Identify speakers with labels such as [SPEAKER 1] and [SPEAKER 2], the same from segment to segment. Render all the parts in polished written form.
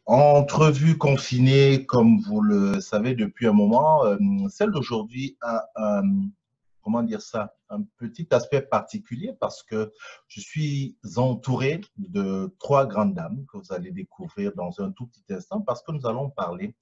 [SPEAKER 1] Entrevue confinée, comme vous le savez depuis un moment, celle d'aujourd'hui a comment dire ça, un petit aspect particulier parce que je suis entouré de trois grandes dames que vous allez découvrir dans un tout petit instant parce que nous allons parler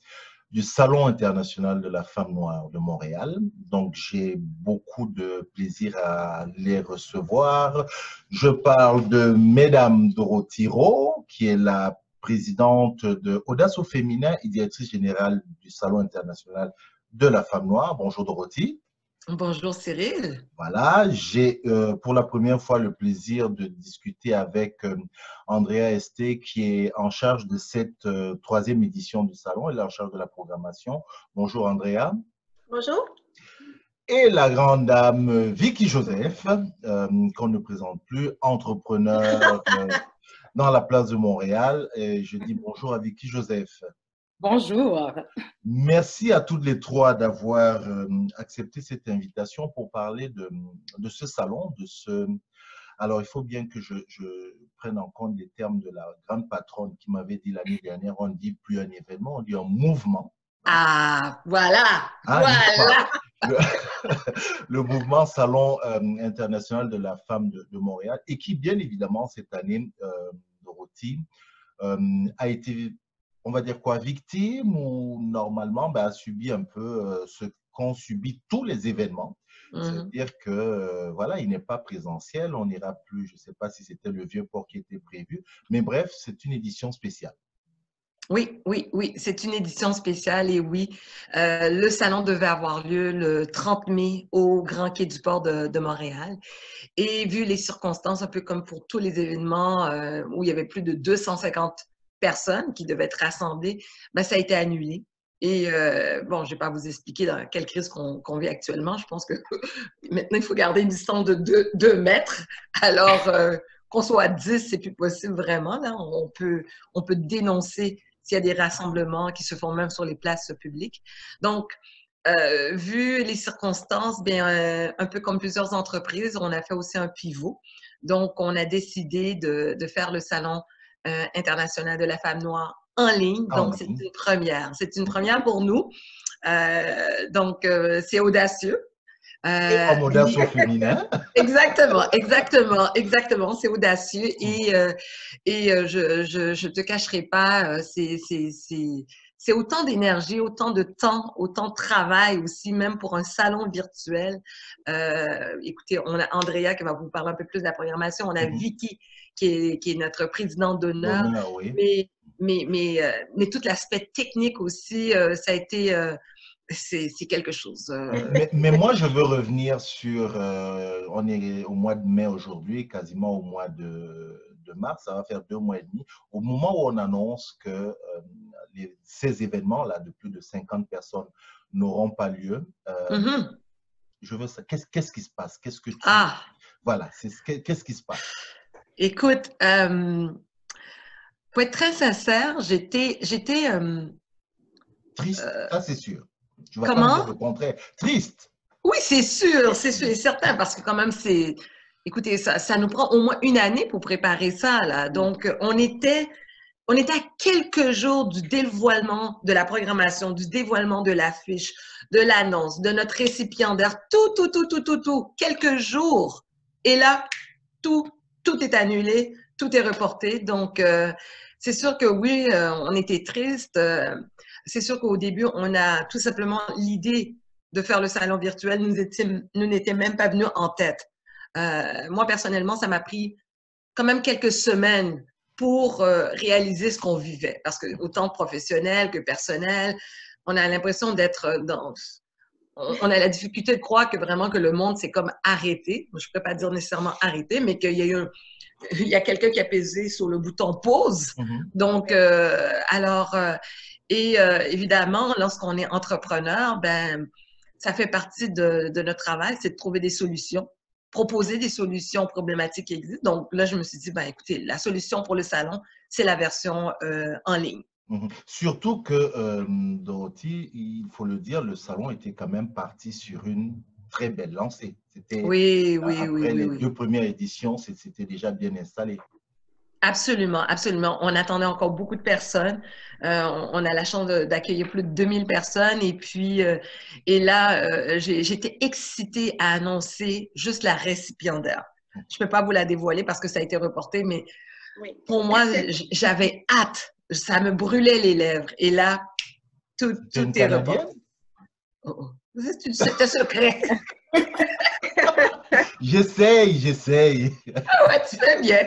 [SPEAKER 1] du Salon international de la femme noire de Montréal. Donc, j'ai beaucoup de plaisir à les recevoir. Je parle de Mesdames Dorothy Rowe, qui est la présidente de Audace au féminin et directrice générale du Salon international de la femme noire. Bonjour Dorothy.
[SPEAKER 2] Bonjour Cyril.
[SPEAKER 1] Voilà, j'ai pour la première fois le plaisir de discuter avec Andrea Esté, qui est en charge de cette troisième édition du salon. Elle est en charge de la programmation. Bonjour Andrea.
[SPEAKER 3] Bonjour.
[SPEAKER 1] Et la grande dame Vicky Joseph, qu'on ne présente plus, entrepreneur dans la place de Montréal. Et je dis bonjour à Vicky Joseph.
[SPEAKER 3] Bonjour.
[SPEAKER 1] Merci à toutes les trois d'avoir accepté cette invitation pour parler de ce salon, Alors, il faut bien que je prenne en compte les termes de la grande patronne qui m'avait dit l'année dernière, on ne dit plus un événement, on dit un mouvement.
[SPEAKER 2] Ah, voilà,
[SPEAKER 1] voilà. Le mouvement Salon international de la femme de Montréal et qui, bien évidemment, cette année, Dorothy, a été, on va dire quoi, victime ou normalement a subi un peu ce qu'ont subi tous les événements. C'est-à-dire que, voilà, il n'est pas présentiel, on n'ira plus, je ne sais pas si c'était le vieux port qui était prévu, mais bref, c'est une édition spéciale.
[SPEAKER 2] Oui, c'est une édition spéciale et oui, le salon devait avoir lieu le 30 mai au Grand Quai du Port de Montréal. Et vu les circonstances, un peu comme pour tous les événements où il y avait plus de 250 personnes qui devaient être rassemblées, ça a été annulé. Et bon, je ne vais pas vous expliquer dans quelle crise qu'on vit actuellement. Je pense que maintenant, il faut garder une distance de 2 mètres. Alors, qu'on soit à 10, c'est plus possible vraiment. Là. On peut dénoncer s'il y a des rassemblements qui se font même sur les places publiques. Donc, vu les circonstances, un peu comme plusieurs entreprises, on a fait aussi un pivot. Donc, on a décidé de faire le Salon international de la femme noire en ligne. Donc, c'est une première. C'est une première pour nous. Donc, c'est audacieux.
[SPEAKER 1] Comme Audace au féminin.
[SPEAKER 2] Exactement. C'est audacieux et je te cacherai pas, c'est autant d'énergie, autant de temps, autant de travail aussi, même pour un salon virtuel. Écoutez, on a Andrea qui va vous parler un peu plus de la programmation. On a Vicky qui est notre présidente d'honneur.
[SPEAKER 1] Oui.
[SPEAKER 2] Mais tout l'aspect technique aussi, ça a été... c'est quelque chose.
[SPEAKER 1] Mais moi, je veux revenir sur, on est au mois de mai aujourd'hui, quasiment au mois de mars, ça va faire 2 mois et demi, au moment où on annonce que ces événements-là de plus de 50 personnes n'auront pas lieu. Je veux ça. Qu'est-ce qui se passe? Qu'est-ce que tu... Voilà, qu'est-ce qui se passe?
[SPEAKER 2] Écoute, pour être très sincère, j'étais
[SPEAKER 1] triste, ça c'est sûr. Tu vas
[SPEAKER 2] comment?
[SPEAKER 1] pas dire le contraire. Triste.
[SPEAKER 2] Oui, c'est sûr et certain, parce que quand même, écoutez, ça nous prend au moins une année pour préparer ça, là. Donc, on était à quelques jours du dévoilement de la programmation, du dévoilement de l'affiche, de l'annonce, de notre récipiendaire, tout, quelques jours. Et là, tout est annulé, tout est reporté. Donc, c'est sûr que oui, on était triste. C'est sûr qu'au début, on a tout simplement l'idée de faire le salon virtuel nous n'était même pas venu en tête. Moi, personnellement, ça m'a pris quand même quelques semaines pour réaliser ce qu'on vivait. Parce que autant professionnel que personnel, on a l'impression d'être dans... On a la difficulté de croire que vraiment que le monde s'est comme arrêté. Je ne pourrais pas dire nécessairement arrêté, mais qu'il y a quelqu'un qui a pesé sur le bouton pause. Donc, évidemment, lorsqu'on est entrepreneur, ça fait partie de notre travail, c'est de trouver des solutions, proposer des solutions problématiques qui existent. Donc là, je me suis dit, écoutez, la solution pour le salon, c'est la version en ligne.
[SPEAKER 1] Surtout que, Dorothy, il faut le dire, le salon était quand même parti sur une très belle lancée. C'était
[SPEAKER 2] oui.
[SPEAKER 1] Après les 2 premières éditions, c'était déjà bien installé.
[SPEAKER 2] Absolument, absolument. On attendait encore beaucoup de personnes. On a la chance d'accueillir plus de 2000 personnes. Et puis, et là, j'étais excitée à annoncer juste la récipiendaire. Je ne peux pas vous la dévoiler parce que ça a été reporté, mais
[SPEAKER 3] Oui.
[SPEAKER 2] pour moi, j'avais hâte. Ça me brûlait les lèvres. Et là, tout est reporté. Oh, oh. C'était secret.
[SPEAKER 1] J'essaye.
[SPEAKER 2] Ah ouais, tu fais bien.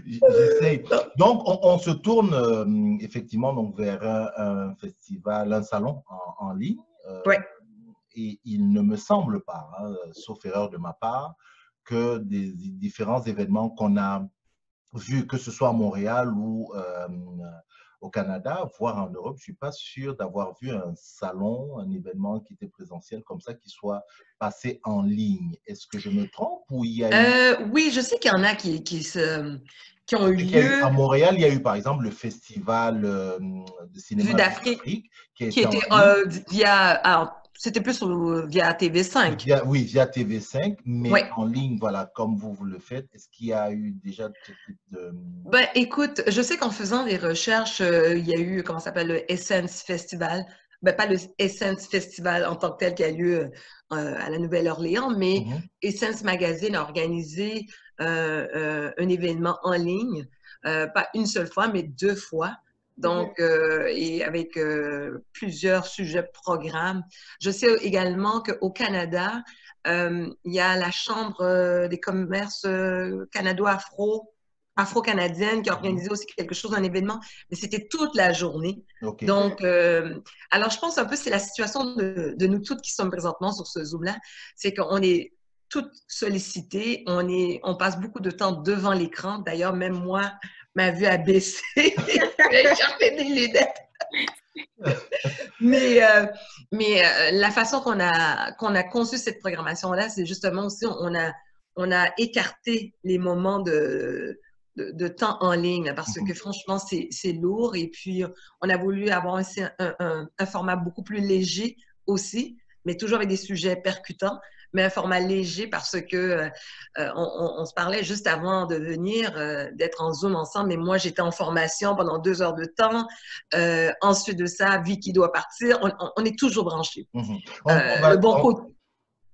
[SPEAKER 1] J'essaye. Donc, on se tourne effectivement donc, vers un festival, un salon en ligne.
[SPEAKER 2] Oui.
[SPEAKER 1] Et il ne me semble pas, hein, sauf erreur de ma part, que des différents événements qu'on a vus, que ce soit à Montréal ou au Canada, voire en Europe, je ne suis pas sûr d'avoir vu un salon, un événement qui était présentiel comme ça, qui soit passé en ligne. Est-ce que je me trompe ou il y a eu...
[SPEAKER 2] Oui, je sais qu'il y en a qui ont eu lieu.
[SPEAKER 1] À Montréal, il y a eu par exemple le festival de cinéma
[SPEAKER 2] d'Afrique
[SPEAKER 1] qui
[SPEAKER 2] était via... C'était plus via TV5.
[SPEAKER 1] Oui, via TV5, mais
[SPEAKER 2] oui.
[SPEAKER 1] en ligne, voilà, comme vous le faites. Est-ce qu'il y a eu déjà ce type de...
[SPEAKER 2] Ben, écoute, je sais qu'en faisant des recherches, il y a eu, comment ça s'appelle, le Essence Festival. Ben, pas le Essence Festival en tant que tel qui a lieu à la Nouvelle-Orléans, mais Essence Magazine a organisé un événement en ligne, pas une seule fois, mais 2 fois. Donc, et avec plusieurs sujets programmes. Je sais également qu'au Canada, il y a la Chambre des commerces afro-canadienne qui a organisé aussi quelque chose, un événement, mais c'était toute la journée.
[SPEAKER 1] Okay.
[SPEAKER 2] Donc, alors je pense un peu c'est la situation de nous toutes qui sommes présentement sur ce Zoom-là, c'est qu'on est toutes sollicitées, on passe beaucoup de temps devant l'écran. D'ailleurs, même moi, ma vue a baissé. J'ai des lunettes. mais la façon qu'on a conçu cette programmation-là, c'est justement aussi, on a écarté les moments de temps en ligne parce que franchement, c'est lourd. Et puis, on a voulu avoir un format beaucoup plus léger aussi, mais toujours avec des sujets percutants, mais un format léger parce que on se parlait juste avant de venir, d'être en Zoom ensemble, mais moi, j'étais en formation pendant 2 heures de temps. Ensuite de ça, Vicky doit partir. On est toujours branchés. Le bon côté.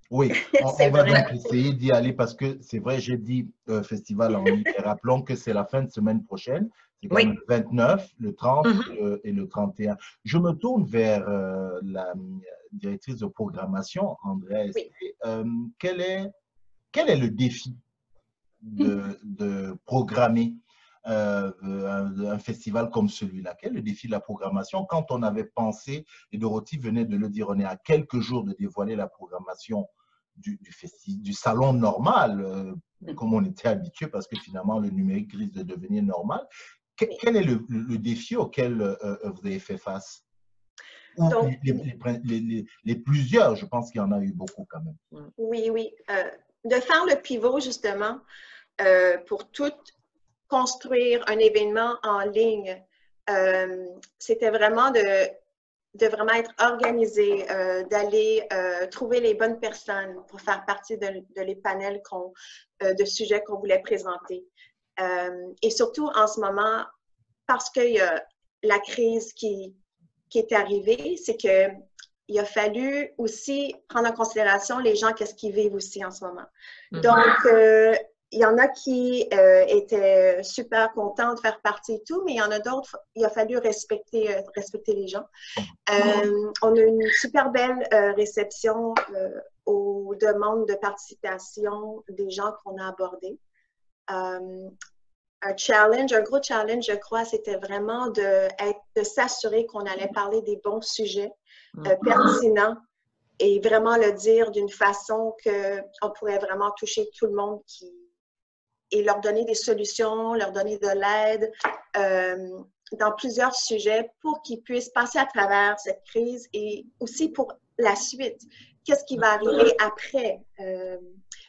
[SPEAKER 1] Oui, on va donc essayer d'y aller parce que c'est vrai, j'ai dit festival en ligne. Rappelons que c'est la fin de semaine prochaine. C'est quand même le 29, le 30 et le 31. Je me tourne vers la directrice de programmation, Andrée.
[SPEAKER 3] Oui.
[SPEAKER 1] Quel est le défi de programmer un festival comme celui-là? Quel est le défi de la programmation? Quand on avait pensé, et Dorothy venait de le dire, on est à quelques jours de dévoiler la programmation du salon normal, comme on était habitué, parce que finalement, le numérique risque de devenir normal. Quel est le défi auquel vous avez fait face? Ou donc, les plusieurs, je pense qu'il y en a eu beaucoup quand même.
[SPEAKER 3] Oui, oui. De faire le pivot, justement, pour tout construire un événement en ligne, c'était vraiment de vraiment être organisé, d'aller trouver les bonnes personnes pour faire partie de les panels de sujets qu'on voulait présenter. Et surtout en ce moment, parce qu'il y a la crise qui est arrivée, c'est qu'il a fallu aussi prendre en considération les gens, qu'est-ce qu'ils vivent aussi en ce moment. Donc, il y en a qui étaient super contents de faire partie et tout, mais il y en a d'autres, il a fallu respecter les gens. On a eu une super belle réception aux demandes de participation des gens qu'on a abordés. Un gros challenge, je crois, c'était vraiment de s'assurer qu'on allait parler des bons sujets pertinents et vraiment le dire d'une façon qu'on pourrait vraiment toucher tout le monde et leur donner des solutions, leur donner de l'aide dans plusieurs sujets pour qu'ils puissent passer à travers cette crise et aussi pour la suite. Qu'est-ce qui va arriver après?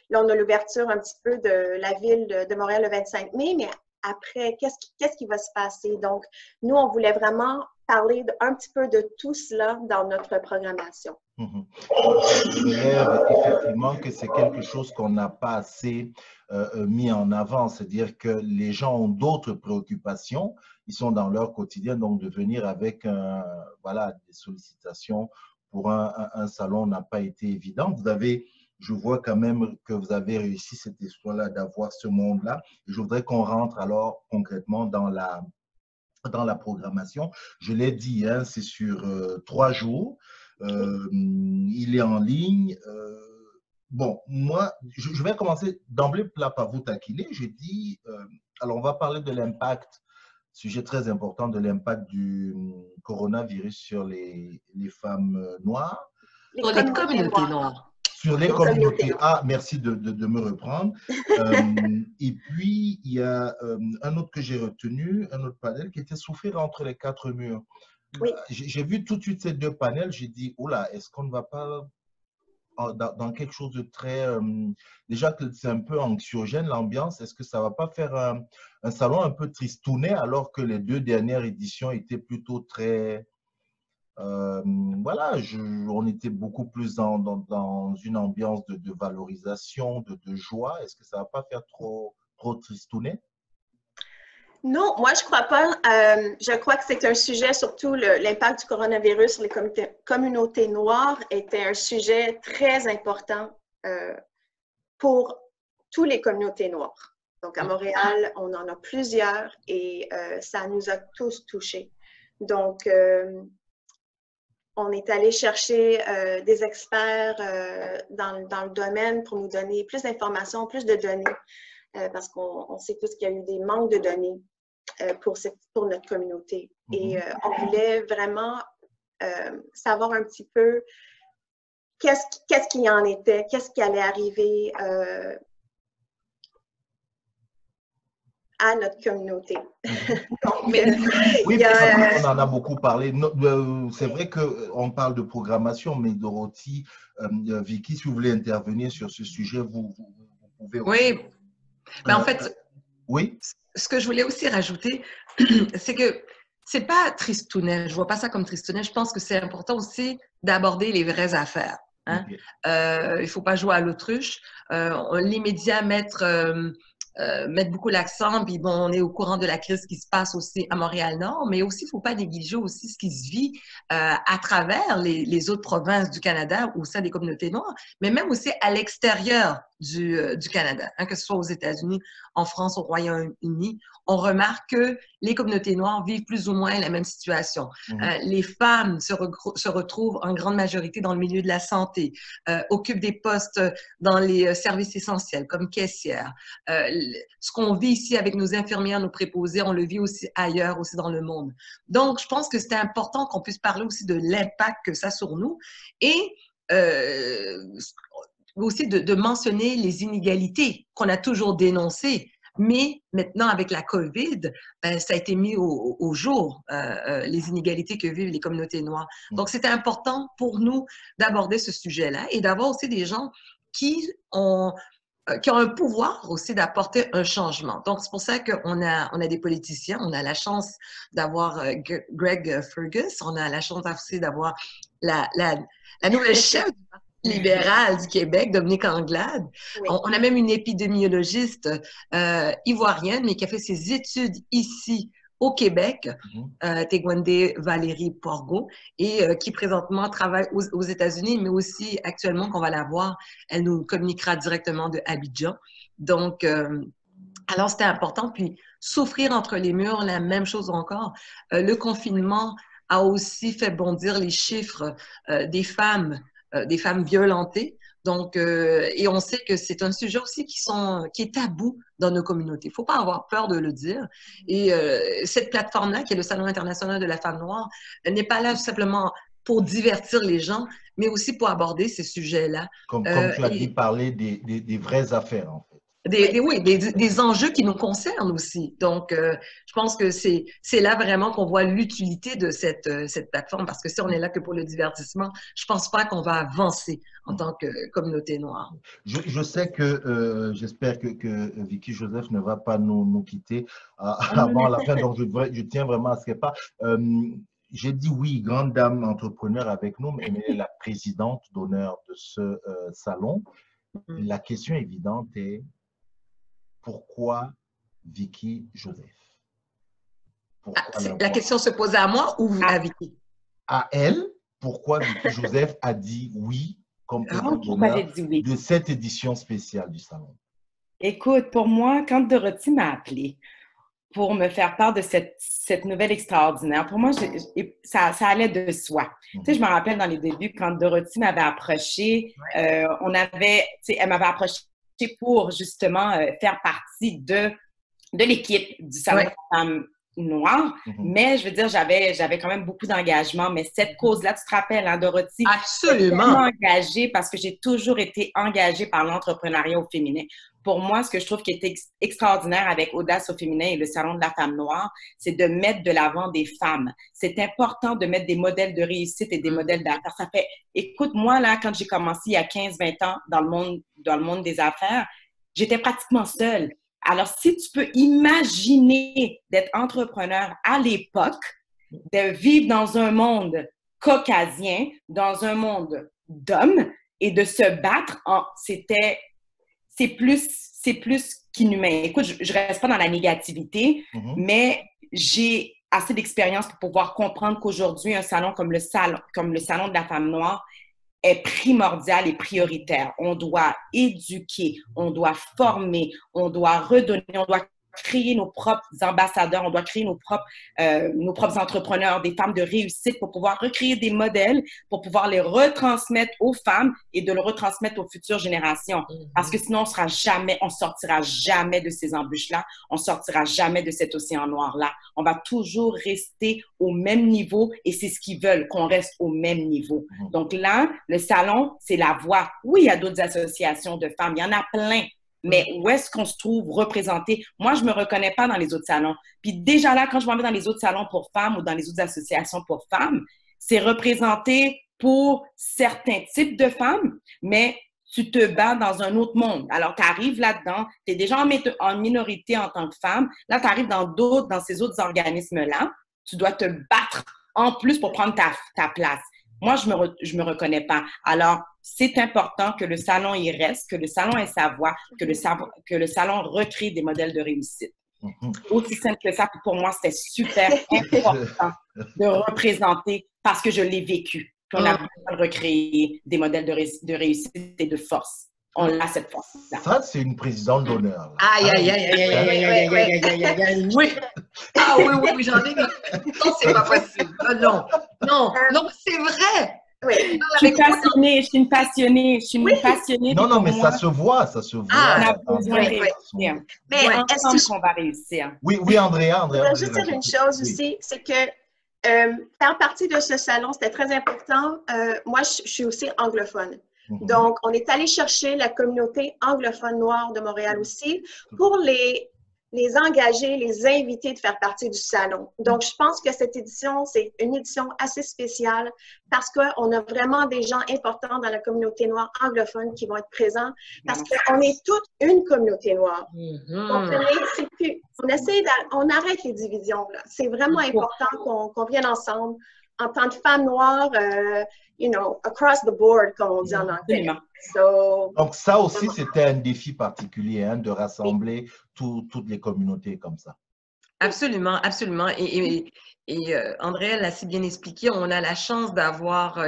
[SPEAKER 3] Là, on a l'ouverture un petit peu de la ville de Montréal le 25 mai, mais après, qu'est-ce qui va se passer? Donc, nous, on voulait vraiment parler un petit peu de tout cela dans notre programmation.
[SPEAKER 1] Mhm. Je relève effectivement que c'est quelque chose qu'on n'a pas assez mis en avant, c'est-à-dire que les gens ont d'autres préoccupations, ils sont dans leur quotidien, donc de venir avec voilà, des sollicitations pour un salon n'a pas été évident. Je vois quand même que vous avez réussi cette histoire-là d'avoir ce monde-là. Je voudrais qu'on rentre alors concrètement dans la programmation. Je l'ai dit, hein, c'est sur 3 jours. Il est en ligne. Bon, moi, je vais commencer d'emblée plat par vous taquiner. Je dis, alors on va parler de l'impact, sujet très important de l'impact du coronavirus sur les femmes noires.
[SPEAKER 2] Sur les communautés noires.
[SPEAKER 1] Sur les communautés. Ah, merci de me reprendre. Et puis, il y a un autre que j'ai retenu, un autre panel qui était souffrir entre les quatre murs.
[SPEAKER 3] Oui.
[SPEAKER 1] J'ai vu tout de suite ces deux panels, j'ai dit, oh là, est-ce qu'on ne va pas dans quelque chose de très… déjà que c'est un peu anxiogène l'ambiance, est-ce que ça ne va pas faire un salon un peu tristounet alors que les deux dernières éditions étaient plutôt très… voilà, on était beaucoup plus dans une ambiance de valorisation, de joie. Est-ce que ça ne va pas faire trop tristounet?
[SPEAKER 3] Non, moi, je ne crois pas. Je crois que c'est un sujet, surtout l'impact du coronavirus sur les communautés noires était un sujet très important pour toutes les communautés noires. Donc, à Montréal, on en a plusieurs et ça nous a tous touchés. Donc, on est allé chercher des experts dans le domaine pour nous donner plus d'informations, plus de données, parce qu'on sait tous qu'il y a eu des manques de données pour notre communauté. Et on voulait vraiment savoir un petit peu qu'est-ce qu'il y en était, qu'est-ce qui allait arriver à notre communauté. Donc,
[SPEAKER 1] oui, on en a beaucoup parlé. C'est vrai qu'on parle de programmation, mais Dorothy, Vicky, si vous voulez intervenir sur ce sujet, vous pouvez aussi.
[SPEAKER 2] Oui, ben, en fait,
[SPEAKER 1] oui?
[SPEAKER 2] Ce que je voulais aussi rajouter, c'est que c'est pas tristounet, je vois pas ça comme tristounet, je pense que c'est important aussi d'aborder les vraies affaires. Hein? Okay. Il faut pas jouer à l'autruche. Les médias mettent beaucoup l'accent, puis bon, on est au courant de la crise qui se passe aussi à Montréal-Nord, mais aussi, il ne faut pas négliger aussi ce qui se vit à travers les autres provinces du Canada au sein des communautés noires, mais même aussi à l'extérieur du Canada, hein, que ce soit aux États-Unis, en France, au Royaume-Uni. On remarque que les communautés noires vivent plus ou moins la même situation. Les femmes se retrouvent en grande majorité dans le milieu de la santé, occupent des postes dans les services essentiels comme caissières. Ce qu'on vit ici avec nos infirmières, nos préposés, on le vit aussi ailleurs, aussi dans le monde. Donc, je pense que c'est important qu'on puisse parler aussi de l'impact que ça a sur nous et aussi de mentionner les inégalités qu'on a toujours dénoncées. Mais maintenant, avec la COVID, ben, ça a été mis au jour, les inégalités que vivent les communautés noires. Donc, c'était important pour nous d'aborder ce sujet-là et d'avoir aussi des gens qui ont un pouvoir aussi d'apporter un changement. Donc, c'est pour ça qu'on a des politiciens. On a la chance d'avoir Greg Fergus. On a la chance aussi d'avoir la nouvelle chef du Parti libéral du Québec, Dominique Anglade. Oui. On a même une épidémiologiste ivoirienne, mais qui a fait ses études ici au Québec, Tegwende Valérie Porgo, et qui présentement travaille aux États-Unis, mais aussi actuellement qu'on va la voir, elle nous communiquera directement de Abidjan. Donc, alors c'était important. Puis, souffrir entre les murs, la même chose encore. Le confinement a aussi fait bondir les chiffres des femmes violentées. Donc, et on sait que c'est un sujet aussi qui est tabou dans nos communautés. Il ne faut pas avoir peur de le dire. Et cette plateforme-là, qui est le Salon international de la femme noire, n'est pas là simplement pour divertir les gens, mais aussi pour aborder ces sujets-là.
[SPEAKER 1] Comme tu as dit, parler des vraies affaires, en fait.
[SPEAKER 2] Des enjeux qui nous concernent aussi. Donc, je pense que c'est là vraiment qu'on voit l'utilité de cette plateforme, parce que si on est là que pour le divertissement, je ne pense pas qu'on va avancer en tant que communauté noire.
[SPEAKER 1] Je sais que, j'espère que Vicky Joseph ne va pas nous quitter avant la fin, donc je tiens vraiment à ce qu'elle parte. j'ai dit oui, grande dame entrepreneur avec nous, mais elle est la présidente d'honneur de ce salon. La question évidente est pourquoi Vicky Joseph? Pourquoi
[SPEAKER 2] La question se posait à moi ou à Vicky?
[SPEAKER 1] À elle, pourquoi Vicky Joseph a dit oui comme présidente
[SPEAKER 4] Pourquoi j'ai
[SPEAKER 1] d'honneur
[SPEAKER 4] dit oui?
[SPEAKER 1] de cette édition spéciale du salon?
[SPEAKER 4] Écoute, pour moi, quand Dorothy m'a appelée pour me faire part de cette nouvelle extraordinaire, pour moi, ça allait de soi. Tu sais, je me rappelle dans les débuts, quand Dorothy m'avait approchée, elle m'avait approchée pour justement faire partie de l'équipe du Salon de femmes noires. Mais je veux dire, j'avais quand même beaucoup d'engagement. Mais cette cause-là, tu te rappelles, hein, Dorothy?
[SPEAKER 2] Absolument.
[SPEAKER 4] Tellement engagée parce que j'ai toujours été engagée par l'entrepreneuriat au féminin. Pour moi, ce que je trouve qui est extraordinaire avec Audace au féminin et le Salon de la femme noire, c'est de mettre de l'avant des femmes. C'est important de mettre des modèles de réussite et des modèles d'affaires. Ça fait, écoute, moi, là, quand j'ai commencé il y a 15-20 ans dans le monde des affaires, j'étais pratiquement seule. Alors, si tu peux imaginer d'être entrepreneur à l'époque, de vivre dans un monde caucasien, dans un monde d'hommes et de se battre, c'est plus qu'inhumain. Écoute, je reste pas dans la négativité, mais j'ai assez d'expérience pour pouvoir comprendre qu'aujourd'hui, un salon comme le salon de la femme noire est primordial et prioritaire. On doit éduquer, on doit former, on doit redonner, on doit créer nos propres ambassadeurs, on doit créer nos propres entrepreneurs, des femmes de réussite pour pouvoir recréer des modèles, pour pouvoir les retransmettre aux femmes et de le retransmettre aux futures générations. Parce que sinon, on sortira jamais de ces embûches-là, on sortira jamais de cet océan noir-là. On va toujours rester au même niveau et c'est ce qu'ils veulent, qu'on reste au même niveau. Donc là, le salon, c'est la voie. Oui, il y a d'autres associations de femmes, il y en a plein. Mais où est-ce qu'on se trouve représenté? Moi, je ne me reconnais pas dans les autres salons. Puis déjà là, quand je m'en vais dans les autres salons pour femmes ou dans les autres associations pour femmes, c'est représenté pour certains types de femmes, mais tu te bats dans un autre monde. Alors, tu arrives là-dedans, tu es déjà en minorité en tant que femme. Là, tu arrives dans ces autres organismes-là. Tu dois te battre en plus pour prendre ta place. Moi, je me reconnais pas. Alors, c'est important que le salon y reste, que le salon ait sa voix, que le salon recrée des modèles de réussite. Aussi simple que ça, pour moi, c'était super important de représenter parce que je l'ai vécu. Qu'on a besoin de recréer des modèles de réussite et de force. On a cette force-là.
[SPEAKER 1] Ça, c'est une présidente d'honneur.
[SPEAKER 2] Aïe, aïe, aïe, aïe, aïe, aïe, aïe, aïe, aïe, oui. Ah oui, j'en ai. Non, c'est pas possible. Non, c'est vrai.
[SPEAKER 3] Oui.
[SPEAKER 4] Je suis une passionnée.
[SPEAKER 1] Non, mais ça se voit.
[SPEAKER 4] On a besoin de réussir.
[SPEAKER 3] Mais est-ce
[SPEAKER 4] qu'on va réussir?
[SPEAKER 1] Oui, Andrea.
[SPEAKER 3] Je veux juste dire une chose aussi, c'est que faire partie de ce salon, c'était très important. Moi, je suis aussi anglophone. Donc, on est allé chercher la communauté anglophone noire de Montréal aussi pour les engager, les inviter de faire partie du salon. Donc, je pense que cette édition, c'est une édition assez spéciale parce qu'on a vraiment des gens importants dans la communauté noire anglophone qui vont être présents parce qu'on est toute une communauté noire. Donc, on arrête les divisions. C'est vraiment important qu'on vienne ensemble en tant que femmes noires, across the board, comme on dit en anglais.
[SPEAKER 1] Donc, ça aussi, c'était un défi particulier, de rassembler toutes les communautés comme ça.
[SPEAKER 2] Absolument. Et Andrea l'a si bien expliqué, on a la chance d'avoir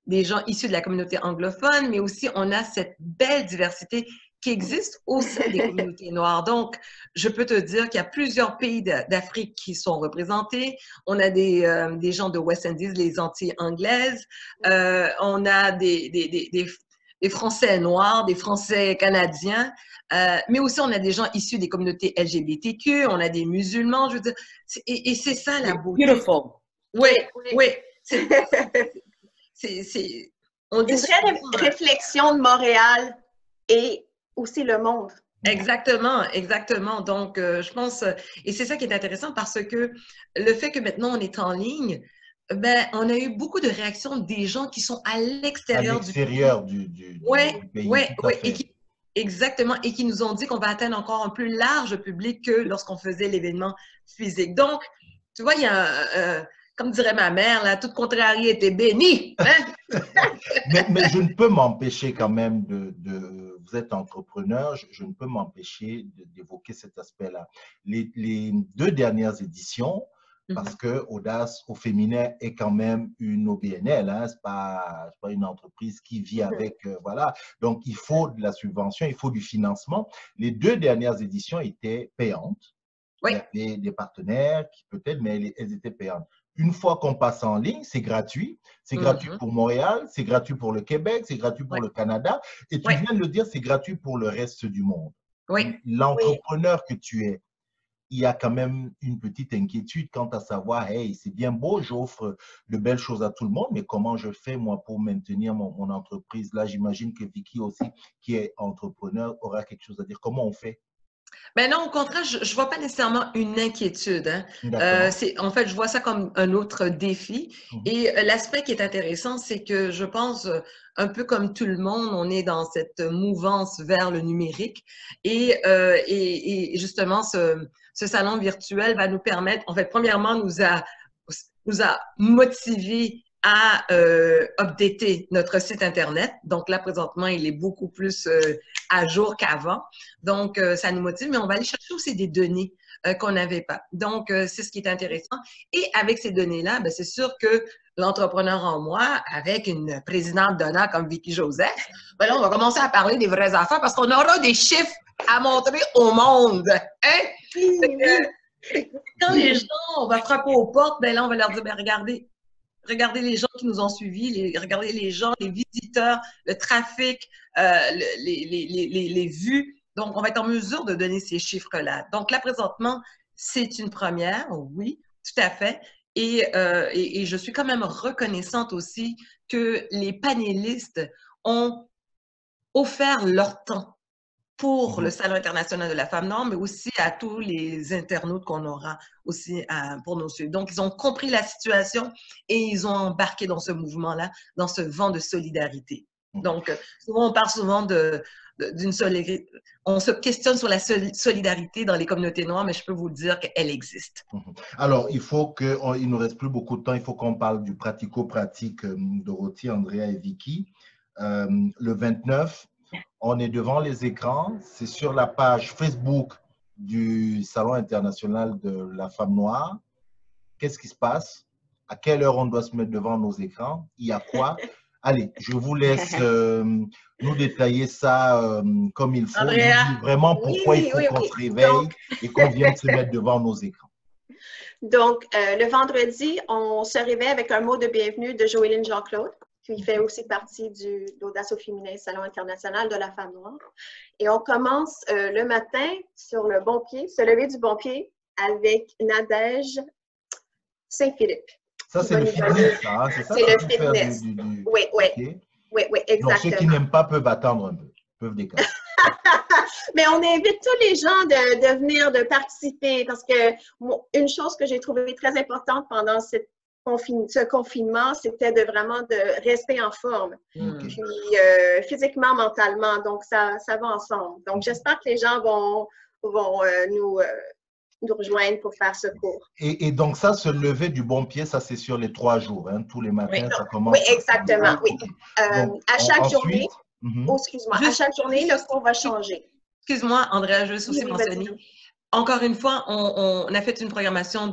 [SPEAKER 2] des gens issus de la communauté anglophone, mais aussi on a cette belle diversité qui existe au sein des communautés noires. Donc, je peux te dire qu'il y a plusieurs pays d'Afrique qui sont représentés. On a des gens de West Indies, les Antilles anglaises. On a des Français noirs, des Français canadiens. Mais aussi, on a des gens issus des communautés LGBTQ. On a des musulmans, je veux dire. Et c'est ça la beauté.
[SPEAKER 4] Beautiful.
[SPEAKER 2] Oui.
[SPEAKER 3] On dit une vraie réflexion de Montréal et aussi le monde.
[SPEAKER 2] Exactement. Donc, je pense, et c'est ça qui est intéressant parce que le fait que maintenant on est en ligne, on a eu beaucoup de réactions des gens qui sont à l'extérieur du pays. Oui, exactement, et qui nous ont dit qu'on va atteindre encore un plus large public que lorsqu'on faisait l'événement physique. Donc, tu vois, il y a comme dirait ma mère, là, toute contrariée était bénie. Hein?
[SPEAKER 1] Mais je ne peux m'empêcher quand même vous êtes entrepreneur, je ne peux m'empêcher d'évoquer cet aspect-là. Les 2 dernières éditions, parce que Audace au féminin est quand même une OBNL, hein, c'est pas une entreprise qui vit avec, voilà. Donc, il faut de la subvention, il faut du financement. Les 2 dernières éditions étaient payantes.
[SPEAKER 2] Oui.
[SPEAKER 1] Il y avait des partenaires qui peut-être, mais elles étaient payantes. Une fois qu'on passe en ligne, c'est gratuit. C'est gratuit pour Montréal, c'est gratuit pour le Québec, c'est gratuit pour le Canada. Et tu viens de le dire, c'est gratuit pour le reste du monde.
[SPEAKER 2] Oui.
[SPEAKER 1] L'entrepreneur que tu es, il y a quand même une petite inquiétude quant à savoir, hey, c'est bien beau, j'offre de belles choses à tout le monde, mais comment je fais, moi, pour maintenir mon entreprise? Là, j'imagine que Vicky aussi, qui est entrepreneur, aura quelque chose à dire. Comment on fait?
[SPEAKER 2] Ben non, au contraire, je ne vois pas nécessairement une inquiétude. Hein. En fait, je vois ça comme un autre défi. Et l'aspect qui est intéressant, c'est que je pense, un peu comme tout le monde, on est dans cette mouvance vers le numérique. Et justement, ce salon virtuel va nous permettre, en fait, premièrement, nous a motivés à updater notre site Internet. Donc là, présentement, il est beaucoup plus à jour qu'avant. Donc, ça nous motive, mais on va aller chercher aussi des données qu'on n'avait pas. Donc, c'est ce qui est intéressant. Et avec ces données-là, ben, c'est sûr que l'entrepreneur en moi, avec une présidente d'honneur comme Vicky Joseph, ben là, on va commencer à parler des vraies affaires parce qu'on aura des chiffres à montrer au monde. Hein? Quand les gens, on va frapper aux portes, ben là, on va leur dire, ben, regardez les gens qui nous ont suivis, regardez les gens, les visiteurs, le trafic, les vues. Donc, on va être en mesure de donner ces chiffres-là. Donc, là, présentement, c'est une première, oui, tout à fait. Et je suis quand même reconnaissante aussi que les panélistes ont offert leur temps pour le Salon international de la femme noire, mais aussi à tous les internautes qu'on aura aussi pour nos suivre. Donc, ils ont compris la situation et ils ont embarqué dans ce mouvement-là, dans ce vent de solidarité. Donc, souvent, on parle souvent d'une solidarité. On se questionne sur la solidarité dans les communautés noires, mais je peux vous dire qu'elle existe.
[SPEAKER 1] Alors, il ne nous reste plus beaucoup de temps. Il faut qu'on parle du pratico-pratique, Dorothy, Andrea et Vicky. Le 29, on est devant les écrans. C'est sur la page Facebook du Salon international de la femme noire. Qu'est-ce qui se passe? À quelle heure on doit se mettre devant nos écrans? Il y a quoi? Allez, je vous laisse nous détailler ça comme il faut.
[SPEAKER 2] Andrea,
[SPEAKER 1] nous dire vraiment pourquoi il faut qu'on se réveille et qu'on vienne se mettre devant nos écrans.
[SPEAKER 3] Donc, le vendredi, on se réveille avec un mot de bienvenue de Joéline Jean-Claude, qui fait aussi partie de l'Audace au féminin, Salon international de la femme noire. Et on commence le matin sur le bon pied, se lever du bon pied avec Nadège Saint-Philippe.
[SPEAKER 1] Ça, c'est le fitness, hein? C'est ça?
[SPEAKER 3] C'est le fitness. Oui, exactement.
[SPEAKER 1] Donc, ceux qui n'aiment pas peuvent attendre un peu, peuvent décaler.
[SPEAKER 3] Mais on invite tous les gens de venir, de participer, parce que une chose que j'ai trouvée très importante pendant ce confinement, c'était vraiment de rester en forme, puis physiquement, mentalement. Donc, ça va ensemble. Donc, j'espère que les gens vont nous rejoindre pour faire ce cours.
[SPEAKER 1] Et donc, ça, se lever du bon pied, ça, c'est sur les 3 jours, hein? Tous les matins, ça commence.
[SPEAKER 3] Oui, exactement, oui.
[SPEAKER 1] Donc,
[SPEAKER 3] à chaque journée,
[SPEAKER 2] excuse-moi,
[SPEAKER 3] à chaque journée, le cours va changer.
[SPEAKER 2] Excuse-moi, Andrea, je veux aussi mentionner. Encore une fois, on a fait une programmation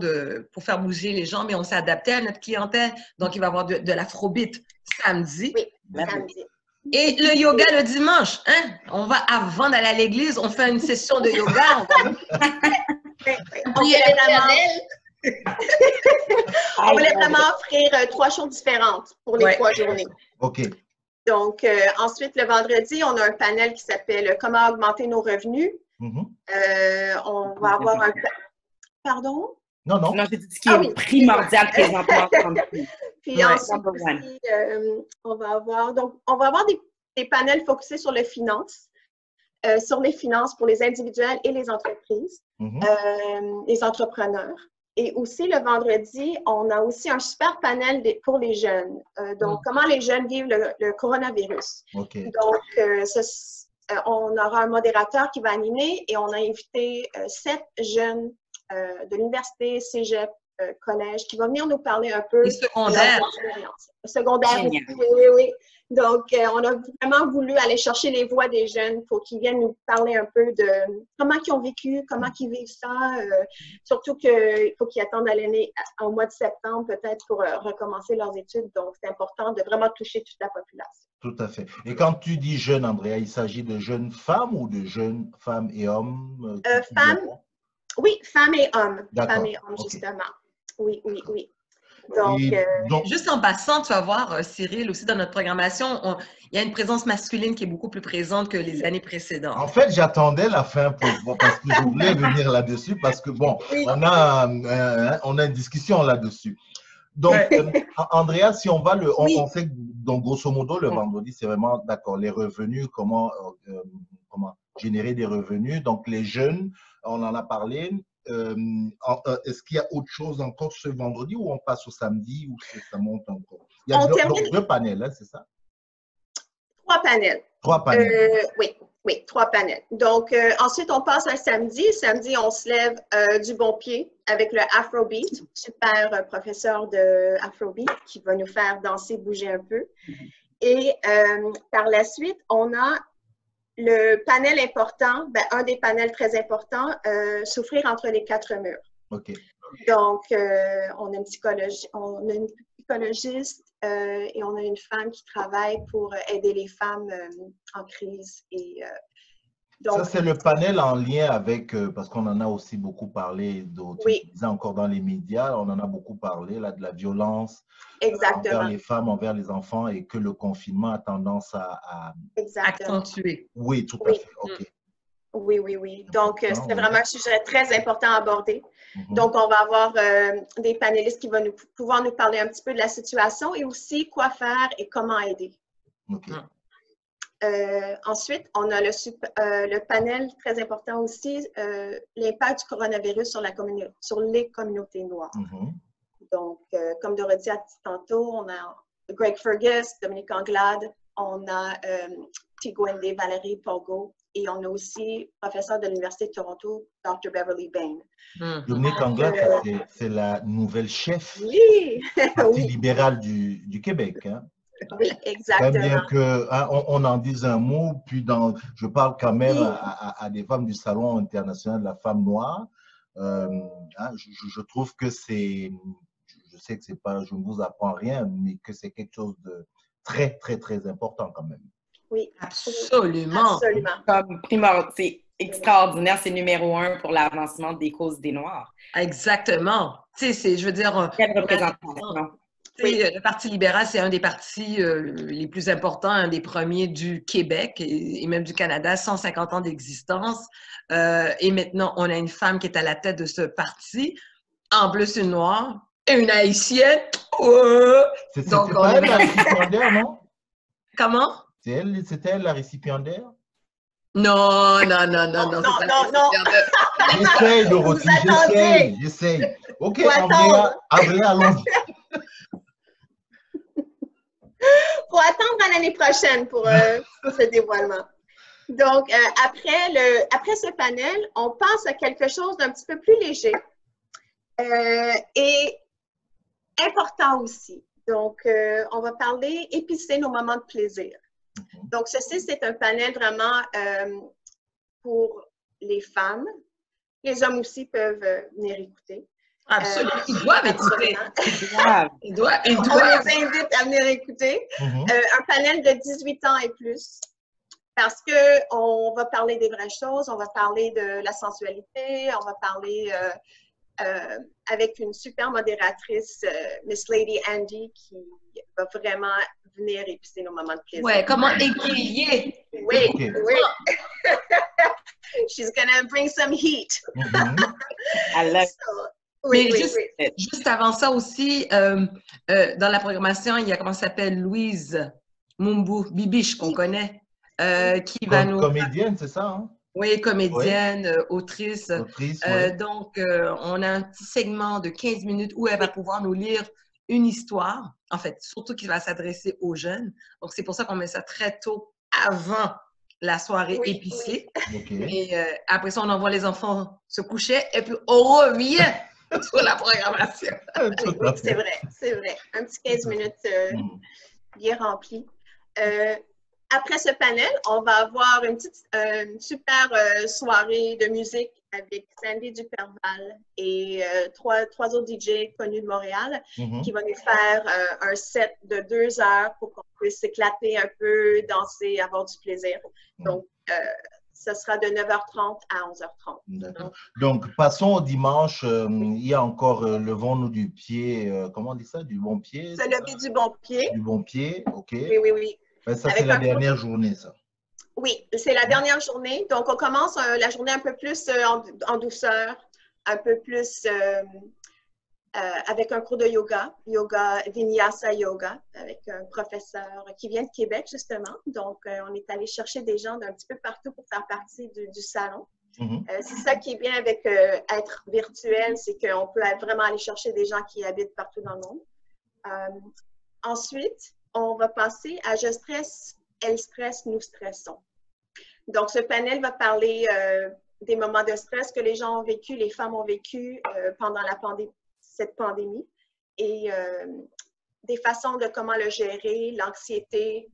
[SPEAKER 2] pour faire bouger les gens, mais on s'est adapté à notre clientèle. Donc, il va y avoir de l'afrobeat samedi.
[SPEAKER 3] Oui, samedi.
[SPEAKER 2] Et le yoga le dimanche. Hein? On va, avant d'aller à l'église, on fait une session de yoga. On voulait vraiment offrir 3 choses différentes pour les 3 journées.
[SPEAKER 1] OK.
[SPEAKER 3] Donc, ensuite, le vendredi, on a un panel qui s'appelle « Comment augmenter nos revenus ». On va avoir un... Pardon?
[SPEAKER 1] Non.
[SPEAKER 4] Non, j'ai dit ce qui est primordial présentement.
[SPEAKER 3] Puis ensuite, aussi, on va avoir des panels focusés sur les finances pour les individuels et les entreprises, les entrepreneurs. Et aussi, le vendredi, on a aussi un super panel pour les jeunes. Donc, comment les jeunes vivent le coronavirus.
[SPEAKER 1] Okay.
[SPEAKER 3] Donc, on aura un modérateur qui va animer et on a invité 7 jeunes de l'université, cégep collège qui va venir nous parler un peu
[SPEAKER 2] Et secondaire.
[SPEAKER 3] de leur expérience. Secondaire,
[SPEAKER 4] Génial.
[SPEAKER 3] oui, oui, oui. Donc, on a vraiment voulu aller chercher les voix des jeunes pour qu'ils viennent nous parler un peu de comment ils ont vécu, comment ils vivent ça. Surtout qu'il faut qu'ils attendent à l'année, au mois de septembre peut-être pour recommencer leurs études. Donc, c'est important de vraiment toucher toute la population.
[SPEAKER 1] Tout à fait. Et quand tu dis jeunes, Andrea, il s'agit de jeunes femmes ou de jeunes femmes et hommes?
[SPEAKER 3] Femmes, oui, femmes et hommes.
[SPEAKER 1] D'accord.
[SPEAKER 3] Femmes et hommes,
[SPEAKER 1] Ok.
[SPEAKER 3] justement. Oui, oui, oui. Donc,
[SPEAKER 1] Donc,
[SPEAKER 2] Juste en passant, tu vas voir, Cyril, aussi dans notre programmation, il y a une présence masculine qui est beaucoup plus présente que les années précédentes.
[SPEAKER 1] en fait, j'attendais la fin parce que je voulais venir là-dessus parce que, bon,
[SPEAKER 3] Oui.
[SPEAKER 1] on a une discussion là-dessus. Donc, Andrea, si on va
[SPEAKER 2] Oui.
[SPEAKER 1] on sait que, donc, grosso modo, le vendredi, c'est vraiment, d'accord, les revenus, comment générer des revenus. Donc, les jeunes, on en a parlé. Est-ce qu'il y a autre chose encore ce vendredi ou on passe au samedi ou ça monte encore? Il y a deux panels, hein, c'est ça?
[SPEAKER 3] 3 panels.
[SPEAKER 1] 3 panels.
[SPEAKER 3] Oui, 3 panels. Donc, ensuite, on passe un samedi. Samedi, on se lève du bon pied avec le Afrobeat, super professeur de Afrobeat qui va nous faire danser, bouger un peu. Et par la suite, on a le panel important, un des panels très importants, souffrir entre les 4 murs.
[SPEAKER 1] OK.
[SPEAKER 3] Donc, on a une psychologie, on a une psychologiste et on a une femme qui travaille pour aider les femmes en crise. Et, donc,
[SPEAKER 1] ça, c'est le panel en lien avec, parce qu'on en a aussi beaucoup parlé,
[SPEAKER 3] oui.
[SPEAKER 1] encore dans les médias, on en a beaucoup parlé, là, de la violence
[SPEAKER 3] Exactement.
[SPEAKER 1] envers les femmes, envers les enfants, et que le confinement a tendance à...
[SPEAKER 3] Exactement.
[SPEAKER 2] Accentuer.
[SPEAKER 1] Oui, tout à fait. OK.
[SPEAKER 3] Oui, oui, oui. Donc, c'est
[SPEAKER 1] oui.
[SPEAKER 3] vraiment un sujet très important à aborder. Donc, on va avoir des panélistes qui vont pouvoir nous parler un petit peu de la situation et aussi quoi faire et comment aider.
[SPEAKER 1] OK.
[SPEAKER 3] Ensuite, on a le panel très important aussi, l'impact du coronavirus sur les communautés noires. Donc, comme Dorothée a dit tantôt, on a Greg Fergus, Dominique Anglade, on a Tigwende Valérie Pogo et on a aussi professeur de l'Université de Toronto, Dr. Beverly Bain.
[SPEAKER 1] Dominique Anglade, c'est la nouvelle chef
[SPEAKER 3] du
[SPEAKER 1] Parti libéral du Québec. Hein?
[SPEAKER 3] Oui, exactement.
[SPEAKER 1] Bien que, hein, on en dise un mot, puis je parle quand même à des femmes du Salon international de la femme noire. Hein, je trouve que je sais que c'est pas, je ne vous apprends rien, mais que c'est quelque chose de très, très, très important quand même.
[SPEAKER 3] Oui,
[SPEAKER 2] absolument.
[SPEAKER 3] Absolument.
[SPEAKER 4] Comme c'est extraordinaire, c'est numéro 1 pour l'avancement des causes des Noirs.
[SPEAKER 2] Exactement. Tu sais, je veux dire...
[SPEAKER 4] Quelle représentation.
[SPEAKER 2] Oui. Le Parti libéral, c'est un des partis les plus importants, un des premiers du Québec et même du Canada, 150 ans d'existence. Et maintenant, on a une femme qui est à la tête de ce parti, en plus une noire et une haïtienne.
[SPEAKER 1] C'était pas elle la récipiendaire, non?
[SPEAKER 3] Comment?
[SPEAKER 1] C'était elle la récipiendaire?
[SPEAKER 2] Non.
[SPEAKER 1] J'essaye, Dorothée, j'essaye. Ok, Andrea, allons-y.
[SPEAKER 3] Faut attendre à l'année prochaine pour ce dévoilement. Donc, après ce panel, on passe à quelque chose d'un petit peu plus léger et important aussi. Donc, on va parler épicer nos moments de plaisir. Donc, ceci, c'est un panel vraiment pour les femmes. Les hommes aussi peuvent venir écouter.
[SPEAKER 2] Absolument. Ils doivent écouter. Ils doivent.
[SPEAKER 3] On les invite à venir écouter. Un panel de 18 ans et plus. Parce qu'on va parler des vraies choses, on va parler de la sensualité, on va parler avec une super modératrice, Miss Lady Andy, qui va vraiment venir épicer nos moments de plaisir.
[SPEAKER 2] Ouais, comment égayer.
[SPEAKER 3] Oui. She's gonna bring some heat.
[SPEAKER 4] I love
[SPEAKER 2] Mais juste avant ça aussi, dans la programmation, il y a comment ça s'appelle Louise Mumbu Bibiche qu'on connaît, qui va nous...
[SPEAKER 1] Comédienne, c'est ça, hein?
[SPEAKER 2] Oui, comédienne, autrice. Donc, on a un petit segment de 15 minutes où elle va pouvoir nous lire une histoire, en fait, surtout qui va s'adresser aux jeunes. Donc, c'est pour ça qu'on met ça très tôt avant la soirée épicée. Et après ça, on envoie les enfants se coucher et puis on revient sur la programmation.
[SPEAKER 1] Tout à
[SPEAKER 3] C'est
[SPEAKER 1] fait.
[SPEAKER 3] vrai, c'est vrai. Un petit 15 minutes
[SPEAKER 1] Mhm.
[SPEAKER 3] bien rempli. Après ce panel, on va avoir une super soirée de musique avec Sandy Duperval et trois autres DJ connus de Montréal qui vont nous faire un set de 2 heures pour qu'on puisse s'éclater un peu, danser, avoir du plaisir. Donc, ça sera de 9h30 à 11h30.
[SPEAKER 1] D'accord. Donc, passons au dimanche. Il y a encore levons-nous du pied. Comment on dit ça? Du bon pied?
[SPEAKER 3] Se lever du bon pied.
[SPEAKER 1] Du bon pied, OK.
[SPEAKER 3] Oui, oui, oui.
[SPEAKER 1] Ben, ça, c'est la dernière journée, ça.
[SPEAKER 3] Oui, c'est la dernière journée. Donc, on commence la journée un peu plus en douceur, un peu plus avec un cours de yoga, Vinyasa Yoga, avec un professeur qui vient de Québec, justement. Donc, on est allé chercher des gens d'un petit peu partout pour faire partie du salon. C'est ça qui est bien avec être virtuel, c'est qu'on peut vraiment aller chercher des gens qui habitent partout dans le monde. Ensuite, on va passer à Je stresse, elle stresse, nous stressons. Donc, ce panel va parler des moments de stress que les gens ont vécu, les femmes ont vécu pendant cette pandémie et des façons de comment le gérer, l'anxiété,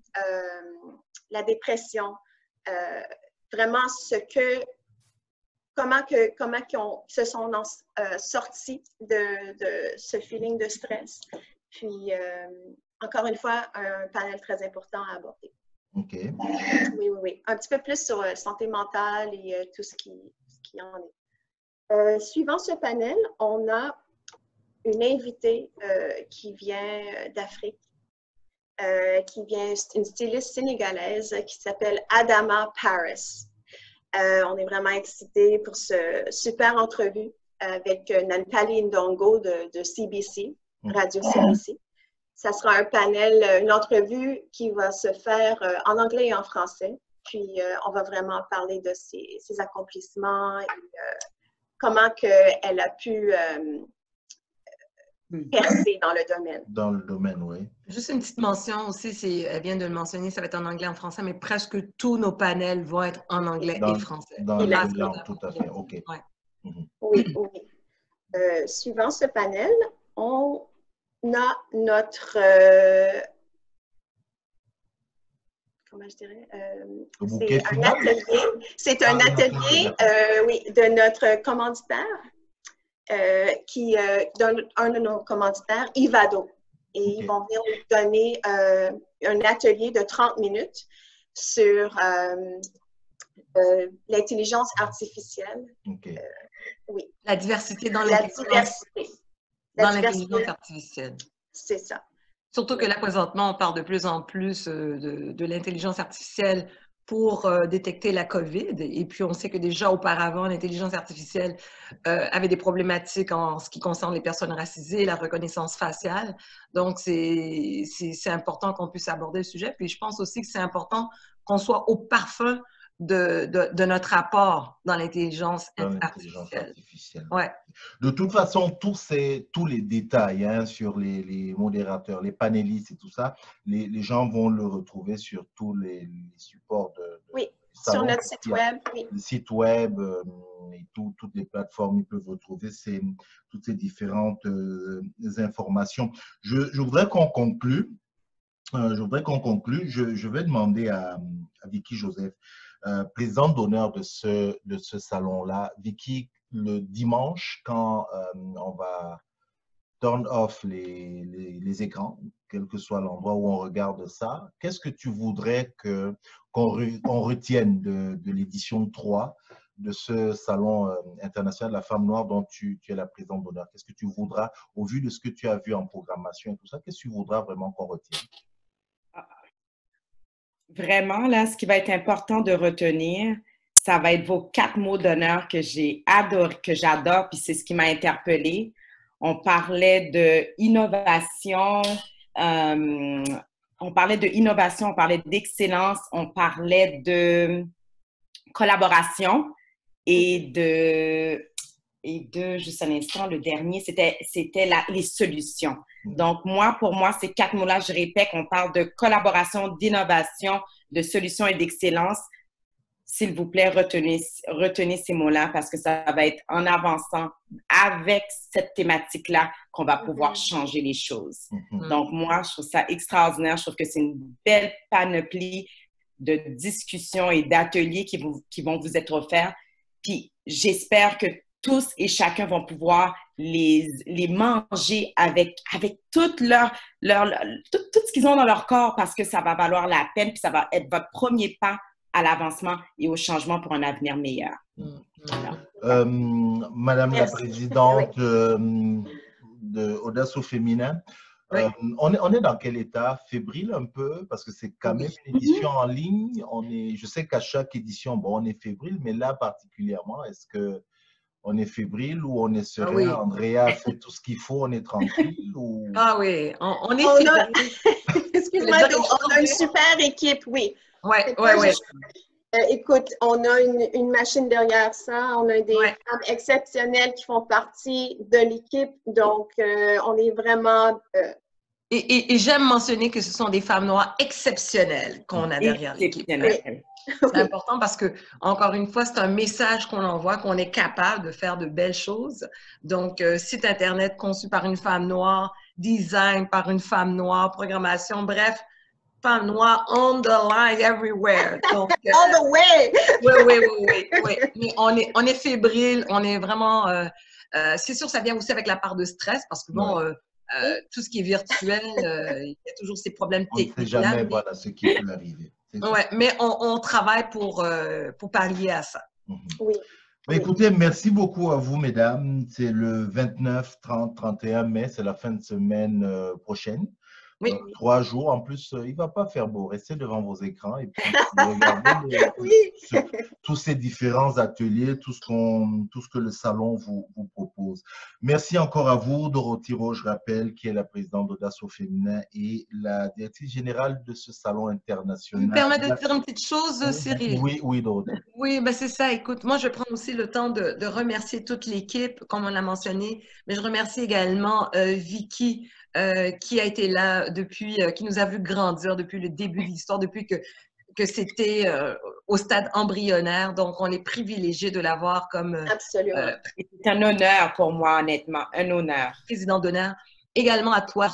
[SPEAKER 3] la dépression, vraiment comment ils se sont sortis de ce feeling de stress. Puis, encore une fois, un panel très important à aborder.
[SPEAKER 1] OK.
[SPEAKER 3] Oui, oui, oui. Un petit peu plus sur santé mentale et tout ce qui en est. Suivant ce panel, on a une invitée qui vient d'Afrique, une styliste sénégalaise qui s'appelle Adama Paris. On est vraiment excités pour ce super entrevue avec Nathalie Ndongo de CBC, Radio CBC. Ça sera un panel, une entrevue qui va se faire en anglais et en français. Puis, on va vraiment parler de ses accomplissements et comment elle a pu percer dans le domaine.
[SPEAKER 1] Dans le domaine, oui.
[SPEAKER 2] Juste une petite mention aussi, elle vient de le mentionner, ça va être en anglais et en français, mais presque tous nos panels vont être en anglais et français.
[SPEAKER 1] Dans les deux langues, tout à fait. OK.
[SPEAKER 3] Ouais. Oui, oui. Suivant ce panel, on a notre... comment je dirais? C'est un atelier oui, de notre commanditaire, un de nos commanditaires, Ivado. Et ils vont venir nous donner un atelier de 30 minutes sur l'intelligence artificielle. Oui.
[SPEAKER 2] La diversité dans l'intelligence artificielle.
[SPEAKER 3] C'est ça.
[SPEAKER 2] Surtout que là, présentement, on parle de plus en plus de l'intelligence artificielle pour détecter la COVID. Et puis, on sait que déjà auparavant, l'intelligence artificielle avait des problématiques en ce qui concerne les personnes racisées, la reconnaissance faciale. Donc, c'est important qu'on puisse aborder le sujet. Puis, je pense aussi que c'est important qu'on soit au parfum de notre apport dans l'intelligence artificielle. Ouais.
[SPEAKER 1] De toute façon, tous les détails sur les modérateurs, les panélistes et tout ça, les gens vont le retrouver sur tous les supports
[SPEAKER 3] oui, sur notre site web. Oui.
[SPEAKER 1] Le site web et toutes les plateformes, ils peuvent retrouver toutes ces différentes informations. Je voudrais qu'on conclue. Je vais demander à Vicky Joseph, présidente d'honneur de ce salon-là. Vicky, le dimanche, quand on va turn off les écrans, quel que soit l'endroit où on regarde ça, qu'est-ce que tu voudrais qu'on retienne de l'édition 3 de ce salon international de la femme noire dont tu es la présidente d'honneur? Qu'est-ce que tu voudras, au vu de ce que tu as vu en programmation et tout ça, qu'est-ce que tu voudras vraiment qu'on retienne?
[SPEAKER 4] Vraiment, là, ce qui va être important de retenir, ça va être vos 4 mots d'honneur que j'adore, puis c'est ce qui m'a interpellée. On parlait d'innovation, on parlait d'excellence, on parlait de collaboration et juste un instant, le dernier, c'était les solutions. Donc, pour moi, ces 4 mots-là, je répète qu'on parle de collaboration, d'innovation, de solutions et d'excellence. s'il vous plaît, retenez ces mots-là parce que ça va être en avançant avec cette thématique-là qu'on va pouvoir changer les choses. Donc, moi, je trouve ça extraordinaire. Je trouve que c'est une belle panoplie de discussions et d'ateliers qui vont vous être offerts. Puis, j'espère que tous et chacun vont pouvoir les manger avec tout ce qu'ils ont dans leur corps parce que ça va valoir la peine, puis ça va être votre premier pas à l'avancement et au changement pour un avenir meilleur. Voilà.
[SPEAKER 1] Madame la présidente de Audace au féminin, on est dans quel état? Fébrile un peu, parce que c'est quand même une édition en ligne. Je sais qu'à chaque édition, bon, on est fébrile, mais là particulièrement, est-ce que on est fébrile ou on est serein? Andrea a fait tout ce qu'il faut, on est tranquille ou...
[SPEAKER 2] Ah oui, on est fébrile.
[SPEAKER 3] Excuse-moi, on a une super équipe, oui.
[SPEAKER 2] Oui.
[SPEAKER 3] Écoute, on a une machine derrière ça, on a des femmes exceptionnelles qui font partie de l'équipe, donc on est vraiment...
[SPEAKER 2] Et j'aime mentionner que ce sont des femmes noires exceptionnelles qu'on a derrière l'équipe. C'est important parce que, encore une fois, c'est un message qu'on envoie, qu'on est capable de faire de belles choses. Donc, site Internet conçu par une femme noire, design par une femme noire, programmation, bref, femme noire on the line everywhere. Donc,
[SPEAKER 3] all the way!
[SPEAKER 2] Oui. Mais on est fébrile, on est vraiment... c'est sûr, ça vient aussi avec la part de stress parce que, bon... tout ce qui est virtuel, il y a toujours ces problèmes techniques.
[SPEAKER 1] On ne sait jamais voilà, ce qui peut arriver.
[SPEAKER 2] Oui, mais on travaille pour pallier à ça.
[SPEAKER 3] Oui.
[SPEAKER 1] Écoutez, merci beaucoup à vous, mesdames. C'est le 29, 30, 31 mai, c'est la fin de semaine prochaine.
[SPEAKER 2] Oui.
[SPEAKER 1] 3 jours. En plus, il ne va pas faire beau. Restez devant vos écrans et puis regardez tous ces différents ateliers, tout ce que le salon vous propose. Merci encore à vous, Dorothée Roche, je rappelle, qui est la présidente d'Audace au féminin et la directrice générale de ce salon international.
[SPEAKER 2] Tu me permets de dire une petite chose, Cyril?
[SPEAKER 1] Oui, Dorothée.
[SPEAKER 2] Oui, ben c'est ça. Écoute, moi, je vais prendre aussi le temps de remercier toute l'équipe, comme on l'a mentionné, mais je remercie également Vicky, qui a été là depuis, qui nous a vu grandir depuis le début de l'histoire, depuis que c'était au stade embryonnaire. Donc, on est privilégié de l'avoir comme
[SPEAKER 3] Absolument.
[SPEAKER 4] C'est un honneur pour moi, honnêtement, un honneur.
[SPEAKER 2] Président d'honneur. Également à toi,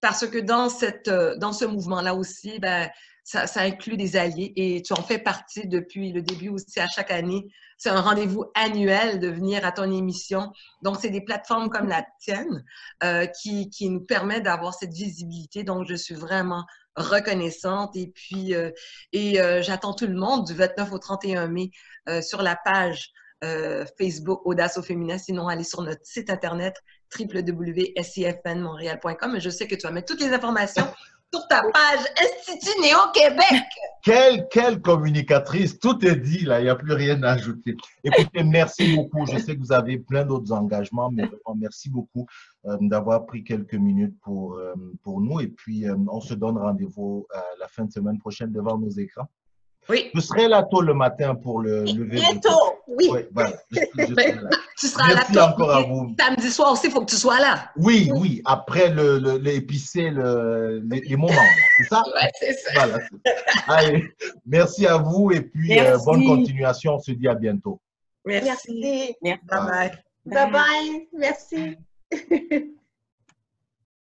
[SPEAKER 2] parce que dans ce mouvement-là aussi, ben, ça inclut des alliés et tu en fais partie depuis le début aussi à chaque année. C'est un rendez-vous annuel de venir à ton émission. Donc, c'est des plateformes comme la tienne qui nous permettent d'avoir cette visibilité. Donc, je suis vraiment reconnaissante. Et puis, j'attends tout le monde du 29 au 31 mai sur la page Facebook Audace au féminin. Sinon, allez sur notre site internet www.sifnmontréal.com. Je sais que tu vas mettre toutes les informations sur ta page Institut Néo-Québec.
[SPEAKER 1] Quelle communicatrice, tout est dit là, il n'y a plus rien à ajouter. Écoutez, merci beaucoup. Je sais que vous avez plein d'autres engagements, mais vraiment, merci beaucoup d'avoir pris quelques minutes pour nous. Et puis, on se donne rendez-vous à la fin de semaine prochaine devant nos écrans.
[SPEAKER 2] Oui.
[SPEAKER 1] Je serai là tôt le matin pour le lever.
[SPEAKER 3] Bientôt, oui.
[SPEAKER 1] Voilà, je serai là.
[SPEAKER 2] Tu seras
[SPEAKER 1] merci
[SPEAKER 2] là
[SPEAKER 1] encore à vous.
[SPEAKER 2] Samedi soir aussi, il faut que tu sois là.
[SPEAKER 1] Oui, après l'épicer les moments. C'est ça?
[SPEAKER 2] Oui, c'est ça.
[SPEAKER 1] Voilà. Allez, merci à vous et puis bonne continuation. On se dit à bientôt.
[SPEAKER 2] Merci.
[SPEAKER 3] Merci.
[SPEAKER 2] Bye bye.
[SPEAKER 3] Bye bye. Merci.